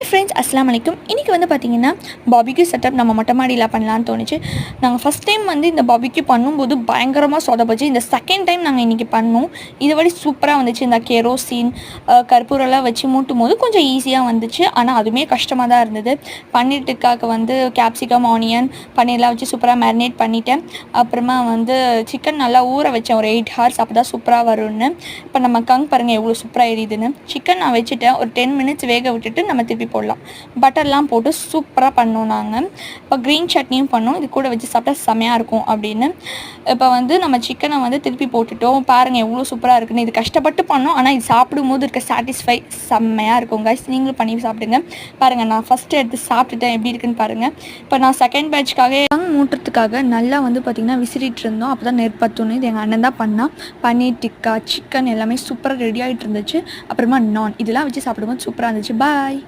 Friends அஸ்ஸலாமு அலைக்கும். இன்றைக்கி வந்து பார்த்திங்கன்னா பாபிக்யூ செட்டப் நம்ம மொட்டை மாடியில் பண்ணலான்னு தோணுச்சு. நாங்கள் ஃபஸ்ட் டைம் வந்து இந்த பாபிக்யூ பண்ணும்போது பயங்கரமாக சொதப்பச்சு. இந்த செகண்ட் டைம் நாங்கள் இன்றைக்கி பண்ணோம். இதுவரை சூப்பராக வந்துச்சு. இந்த கெரோசின் கற்பூரெல்லாம் வச்சு மூட்டும் போது கொஞ்சம் ஈஸியாக வந்துச்சு. ஆனால் அதுவுமே கஷ்டமாக தான் இருந்தது. பன்னீர் டிக்காவுக்கு வந்து கேப்சிகம், ஆனியன், பன்னீர்லாம் வச்சு சூப்பராக மேரினேட் பண்ணிவிட்டேன். அப்புறமா வந்து சிக்கன் நல்லா ஊற வச்சேன் ஒரு 8 ஹவர்ஸ். அப்போ தான் சூப்பராக வரும்னு. இப்போ நம்ம கங் பாருங்கள் எவ்வளோ சூப்பராக எரியுதுன்னு. சிக்கன் நான் வச்சுட்டேன். ஒரு 10 மினிட்ஸ் வேக விட்டுட்டு நம்ம திருப்பி போடலாம். பட்டர்லாம் போட்டு சூப்பராக பண்ணோம். நாங்கள் இப்போ க்ரீன் சட்னியும் பண்ணோம். இது கூட வச்சு சாப்பிட்டா செம்மையாக இருக்கும் அப்படின்னு. இப்போ வந்து நம்ம சிக்கனை வந்து திருப்பி போட்டுட்டோம். பாருங்கள் எவ்வளோ சூப்பராக இருக்குன்னு. இது கஷ்டப்பட்டு பண்ணோம், ஆனால் இது சாப்பிடும்போது இருக்க சாட்டிஸ்ஃபை செம்மையாக இருக்கும் கைஸ். நீங்களும் பண்ணி சாப்பிடுங்க. பாருங்கள் நான் ஃபஸ்ட்டு எடுத்து சாப்பிட்டுட்டேன், எப்படி இருக்குன்னு பாருங்கள். இப்போ நான் செகண்ட் பேட்ச்க்காக மூட்டுறதுக்காக நல்லா வந்து பார்த்திங்கன்னா விசிறிட்டு இருந்தோம். அப்போ தான் நெருப்பத்தோன்னு. இது எங்கள் அண்ணன் தான் பண்ணால். பன்னீர் டிக்கா, சிக்கன் எல்லாமே சூப்பராக ரெடி ஆகிட்டு இருந்துச்சு. அப்புறமா நான் இதெல்லாம் வச்சு சாப்பிடும்போது சூப்பராக இருந்துச்சு. பாய்.